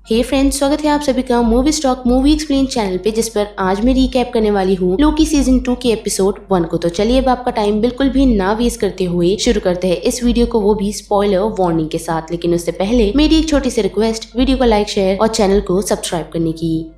हे friends, स्वागत है आप सभी का movie stock movie explain channel पे, जिस पर आज मैं रिकैप करने वाली हूँ लोकी सीजन 2 के एपिसोड 1 को। तो चलिए अब आपका टाइम बिल्कुल भी ना वेस्ट करते हुए शुरू करते हैं इस वीडियो को, वो भी स्पॉइलर वार्निंग के साथ। लेकिन उससे पहले मेरी एक छोटी सी रिक्वेस्ट, वीडियो को लाइक, शेयर और चैनल को सब्सक्राइब करने की।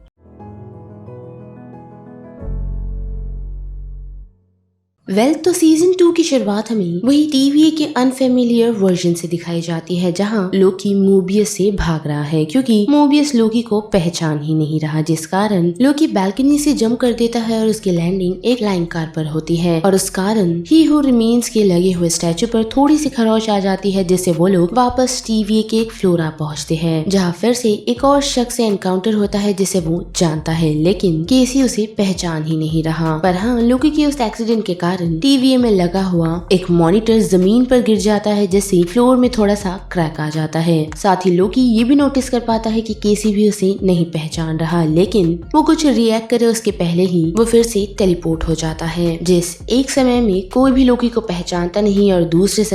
तो सीजन 2 की शुरुआत हमें वही टीवीए के अनफेमिलियर वर्जन से दिखाई जाती है, जहां लोकी मोबियस से भाग रहा है क्योंकि मोबियस लोकी को पहचान ही नहीं रहा, जिस कारण लोकी बालकनी से जंप कर देता है और उसकी लैंडिंग एक लाइन कार पर होती है। और उस कारण ही हू रिमेन्स के लगे हुए स्टैचू पर थोड़ी सी खरोच आ जाती है, जिससे वो लोग वापस टीवीए के एक फ्लोर आ पहुँचते हैं, जहाँ फिर से एक और शख्स से एनकाउंटर होता है जिसे वो जानता है, लेकिन केसी उसे पहचान ही नहीं रहा। पर हाँ, लोकी के उस एक्सीडेंट के कारण टीवीए में लगा हुआ एक मॉनिटर जमीन पर गिर जाता है, जिससे फ्लोर में थोड़ा सा क्रैक आ जाता है। साथ ही लोकी ये भी नोटिस कर पाता है कि केसी भी उसे नहीं पहचान रहा, लेकिन वो कुछ रिएक्ट करे उसके पहले ही वो फिर से टेलीपोर्ट हो जाता है, जिस एक समय में कोई भी लोकी को पहचानता नहीं और दूसरे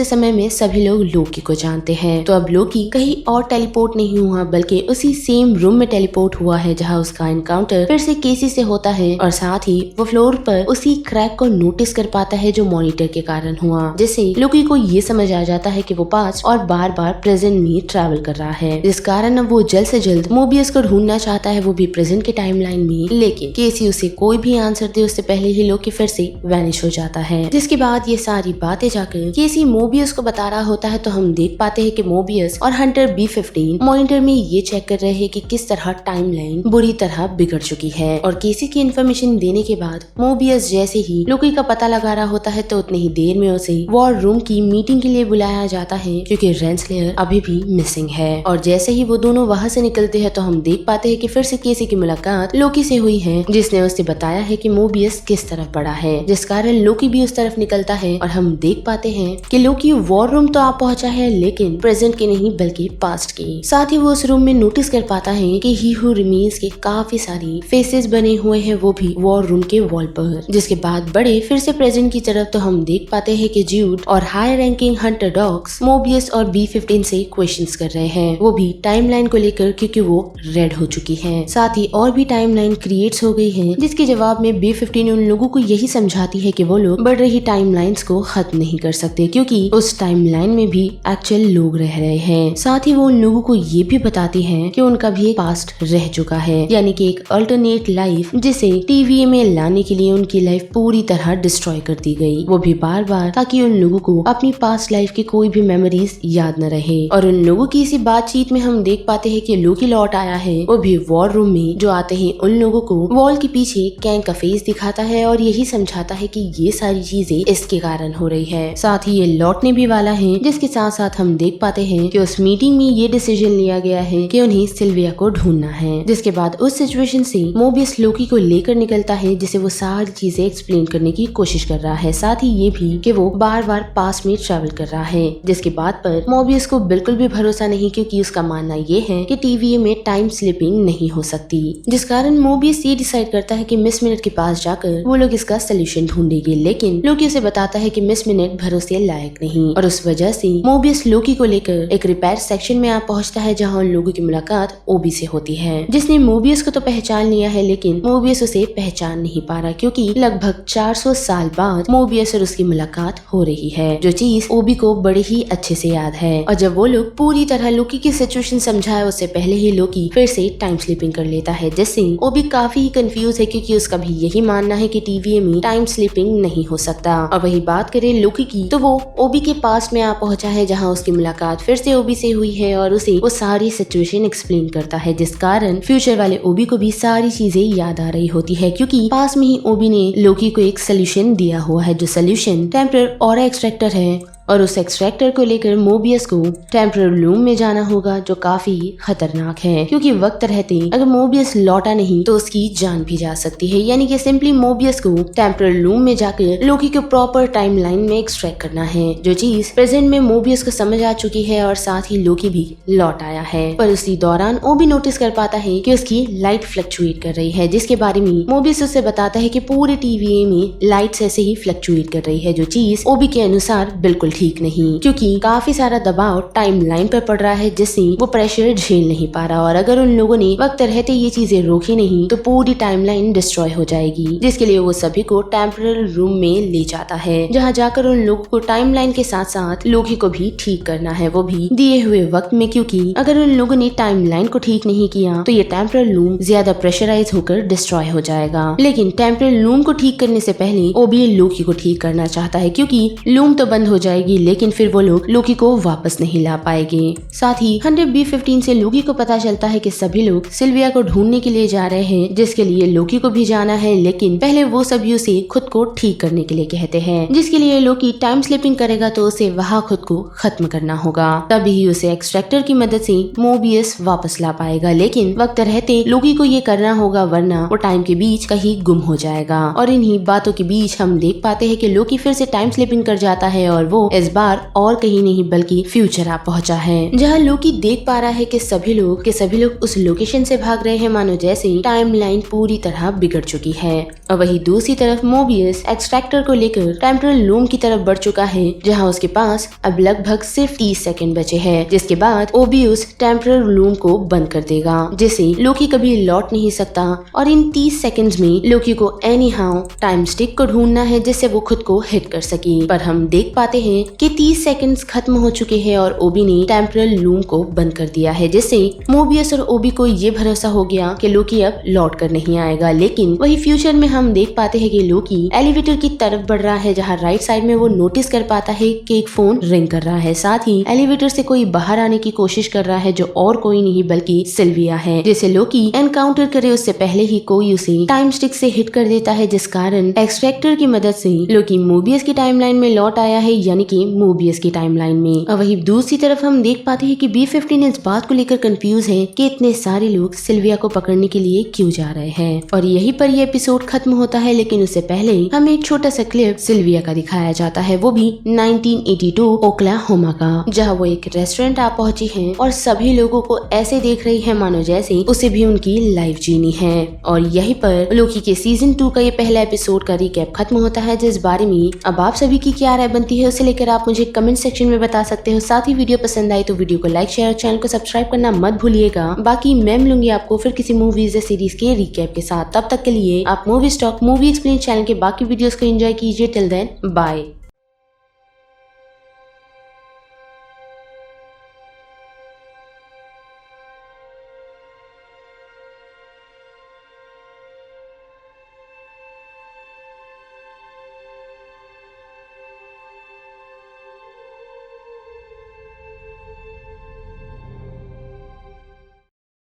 समय में सभी लोग लोकी को जानते हैं। तो अब लोकी कहीं और टेलीपोर्ट नहीं हुआ, बल्कि उसी सेम रूम में टेलीपोर्ट हुआ है जहाँ उसका एनकाउंटर फिर से केसी से होता है। और साथ ही वो फ्लोर पर उसी क्रैक को नोटिस कर पाता है जो मॉनिटर के कारण हुआ, जिससे लोकी को ये समझ आ जाता है कि वो पास्ट और बार बार प्रेजेंट में ट्रैवल कर रहा है, जिस कारण अब वो जल्द से जल्द मोबियस को ढूंढना चाहता है, वो भी प्रेजेंट के टाइमलाइन में। लेकिन केसी उसे कोई भी आंसर दे उससे पहले ही लोकी फिर से वैनिश हो जाता है, जिसके बाद ये सारी बातें जाकर केसी मोबियस को बता रहा होता है। तो हम देख पाते हैं कि मोबियस और हंटर B-15 मॉनिटर में ये चेक कर रहे हैं कि किस तरह टाइमलाइन बुरी तरह बिगड़ चुकी है। और केसी की इन्फॉर्मेशन देने के बाद मोबियस जैसे ही लोकी का पता लगा रहा होता है, तो उतनी ही देर में उसे वॉर रूम की मीटिंग के लिए बुलाया जाता है, क्योंकि रेंसलेयर अभी भी मिसिंग है। और जैसे ही वो दोनों वहाँ से निकलते हैं, तो हम देख पाते हैं कि फिर से केसी की मुलाकात लोकी से हुई है, जिसने उसे बताया है कि मोबियस किस तरफ बढ़ा है, जिस कारण लोकी भी उस तरफ निकलता है। और हम देख पाते हैं कि लोकी वॉर रूम तो आ पहुंचा है, लेकिन प्रेजेंट के नहीं बल्कि पास्ट के। साथ ही वो उस रूम में नोटिस कर पाता है कि ही हू रिमेन्स के काफी सारी फेसेस बने हुए हैं, वो भी वॉर रूम के वॉल पर। जिसके बाद बड़े फिर से प्रेजेंट की तरफ, तो हम देख पाते हैं कि ज्यूड और high ranking Hunter dogs Mobius और B-15 से क्वेश्चंस कर रहे हैं, वो भी टाइमलाइन को लेकर, क्योंकि वो रेड हो चुकी है। साथ ही और भी टाइमलाइन क्रिएट्स हो गई है, जिसके जवाब में B-15 उन लोगों को यही समझाती है कि वो लोग बढ़ रही टाइमलाइंस को खत्म नहीं कर सकते, क्योंकि उस टाइमलाइन में भी एक्चुअल लोग रह रहे हैं। साथ ही वो उन लोगों को ये भी बताती है कि उनका भी एक पास्ट रह चुका है, यानी कि एक अल्टरनेट लाइफ, जिसे टीवीए में लाने के लिए उनकी लाइफ पूरी तरह डिस्ट्रॉय कर दी गई, वो भी बार बार, ताकि उन लोगों को अपनी पास्ट लाइफ की कोई भी मेमोरीज याद न रहे। और उन लोगों की इसी बातचीत में हम देख पाते हैं कि लोकी लौट आया है, वो भी वॉर रूम में। जो आते ही उन लोगों को वॉल के पीछे कैंग का फेस दिखाता है और यही समझाता है कि ये सारी चीजें इसके कारण हो रही है। साथ ही ये लौटने भी वाला है, जिसके साथ साथ हम देख पाते हैं कि उस मीटिंग में ये डिसीजन लिया गया है कि उन्हें सिल्विया को ढूंढना है। जिसके बाद उस सिचुएशन से मोबियस लोकी को लेकर निकलता है, जिसे वो सारी चीजें एक्सप्लेन करने की कोशिश कर रहा है। साथ ही ये भी कि वो बार बार पास में ट्रैवल कर रहा है, जिसके बात पर मोबियस को बिल्कुल भी भरोसा नहीं, क्योंकि उसका मानना ये है कि टीवीए में टाइम स्लिपिंग नहीं हो सकती। जिस कारण मोबियस ये डिसाइड करता है कि मिस मिनट के पास जाकर वो लोग इसका सोल्यूशन ढूंढेंगे, लेकिन लोकी उसे बताता है कि मिस मिनट भरोसे लायक नहीं। और उस वजह से मोबियस लोकी को लेकर एक रिपेयर सेक्शन में आ पहुंचता है, जहाँ उन लोगों की मुलाकात ओबी से होती है, जिसने मोबियस को तो पहचान लिया है, लेकिन मोबियस उसे पहचान नहीं पा रहा, क्योंकि लगभग 400 साल बाद मोबियस और उसकी मुलाकात हो रही है, जो चीज ओबी को बड़े ही अच्छे से याद है। और जब वो लोग पूरी तरह लोकी की सिचुएशन समझाए, उससे पहले ही लोकी फिर से टाइम स्लिपिंग कर लेता है, जिससे ओबी काफी कंफ्यूज है, क्योंकि उसका भी यही मानना है कि टीवीए में टाइम स्लिपिंग नहीं हो सकता। और वही बात करें लोकी की, तो वो ओबी के पास में आ पहुंचा है, जहाँ उसकी मुलाकात फिर से ओबी से हुई है, और उसे वो सारी सिचुएशन एक्सप्लेन करता है, जिस कारण फ्यूचर वाले ओबी को भी सारी चीजें याद आ रही होती है, क्योंकि पास में ही ओबी ने लोकी को एक सोल्यूशन दिया हुआ है, जो सोल्यूशन टेम्परर ऑरा एक्सट्रैक्टर है। और उस एक्सट्रैक्टर को लेकर मोबियस को टेम्परर लूम में जाना होगा, जो काफी खतरनाक है, क्योंकि वक्त रहते अगर मोबियस लौटा नहीं तो उसकी जान भी जा सकती है। यानी कि सिंपली मोबियस को टेम्परर लूम में जाकर लोकी को प्रॉपर टाइमलाइन में एक्सट्रैक्ट करना है, जो चीज प्रेजेंट में मोबियस को समझ आ चुकी है, और साथ ही लोकी भी लौट आया है। पर उसी दौरान वो भी नोटिस कर पाता है कि उसकी लाइट फ्लक्चुएट कर रही है, जिसके बारे में मोबियस उसे बताता है कि पूरे टीवीए में लाइट्स ऐसे ही फ्लक्चुएट कर रही है, जो चीज ओबी के अनुसार बिल्कुल ठीक नहीं, क्योंकि काफी सारा दबाव टाइमलाइन पर पड़ रहा है जिससे वो प्रेशर झेल नहीं पा रहा। और अगर उन लोगों ने वक्त रहते ये चीजें रोकी नहीं तो पूरी टाइमलाइन डिस्ट्रॉय हो जाएगी, जिसके लिए वो सभी को टेम्पररी रूम में ले जाता है, जहाँ जाकर उन लोगों को टाइमलाइन के साथ साथ लोकी को भी ठीक करना है, वो भी दिए हुए वक्त में। क्योंकि अगर उन लोगों ने टाइमलाइन को ठीक नहीं किया तो ये टेम्पररी लूम ज्यादा प्रेशराइज होकर डिस्ट्रॉय हो जाएगा। लेकिन टेम्पररी लूम को ठीक करने से पहले ओबी लोकी को ठीक करना चाहता है, क्योंकि लूम तो बंद हो जाएगी लेकिन फिर वो लोग लोकी को वापस नहीं ला पाएंगे। साथ ही 100B15 से लोकी को पता चलता है कि सभी लोग सिल्विया को ढूंढने के लिए जा रहे हैं, जिसके लिए लोकी को भी जाना है, लेकिन पहले वो सभी उसे खुद को ठीक करने के लिए कहते हैं, जिसके लिए लोकी टाइम स्लिपिंग करेगा तो उसे वहाँ खुद को खत्म करना होगा, तभी उसे एक्सट्रैक्टर की मदद से मोबियस वापस ला पाएगा। लेकिन वक्त रहते लोकी को ये करना होगा, वरना वो टाइम के बीच कहीं गुम हो जाएगा। और इन्हीं बातों के बीच हम देख पाते हैं कि लोकी फिर से टाइम स्लिपिंग कर जाता है और वो इस बार और कहीं नहीं बल्कि फ्यूचर आ पहुंचा है, जहाँ लोकी देख पा रहा है कि सभी लोग उस लोकेशन से भाग रहे हैं मानो जैसे टाइमलाइन पूरी तरह बिगड़ चुकी है। और वही दूसरी तरफ मोबियस एक्सट्रैक्टर को लेकर टेम्परल लूम की तरफ बढ़ चुका है, जहाँ उसके पास अब लगभग सिर्फ 30 सेकंड बचे हैं, जिसके बाद ओबी उस टेम्परल लूम को बंद कर देगा, जिसे लोकी कभी लौट नहीं सकता। और इन 30 सेकंड्स में लोकी को एनी हाउ टाइम स्टिक को ढूंढना है जिससे वो खुद को हिट कर सके। पर हम देख पाते हैं कि 30 सेकंड्स खत्म हो चुके हैं और ओबी ने टेम्परल लूम को बंद कर दिया है, जिससे मोबियस और ओबी को ये भरोसा हो गया कि लोकी अब लौट कर नहीं आएगा। लेकिन वही फ्यूचर में हम देख पाते हैं कि लोकी एलिवेटर की तरफ बढ़ रहा है, जहाँ राइट साइड में वो नोटिस कर पाता है कि एक फोन रिंग कर रहा है। साथ ही एलिवेटर से कोई बाहर आने की कोशिश कर रहा है, जो और कोई नहीं बल्कि सिल्विया है, जिसे लोकी एनकाउंटर करे उससे पहले ही कोई उसे टाइम स्टिक से हिट कर देता है, जिस कारण एक्सट्रैक्टर की मदद से लोकी मोबियस की टाइमलाइन में लौट आया है, यानी कि मोबियस की टाइमलाइन में। और वही दूसरी तरफ हम देख पाते हैं कि B15 इस बात को लेकर कंफ्यूज है कि इतने सारे लोग सिल्विया को पकड़ने के लिए क्यों जा रहे हैं। और यहीं पर ये एपिसोड खत्म होता है, लेकिन उससे पहले हमें एक छोटा सा क्लिप सिल्विया का दिखाया जाता है, वो भी 1982 ओक्लाहोमा का, जहाँ वो एक रेस्टोरेंट आ पहुंची है और सभी लोगों को ऐसे देख रही है मानो जैसे उसे भी उनकी लाइफ जीनी है। और यहीं पर लोकी के सीजन 2 का ये पहला एपिसोड का रिकैप खत्म होता है, जिस बारे में अब आप सभी की क्या राय बनती है उसे लेकर आप मुझे कमेंट सेक्शन में बता सकते हो। साथ ही वीडियो पसंद आई तो वीडियो को लाइक शेयर और चैनल को सब्सक्राइब करना मत भूलिएगा। बाकी मैं मिलूंगी आपको फिर किसी मूवीज या सीरीज के रिकैप के साथ। तब तक के लिए आप movie stock movie explain channel के बाकी वीडियोस को एंजॉय कीजिए। Till then bye.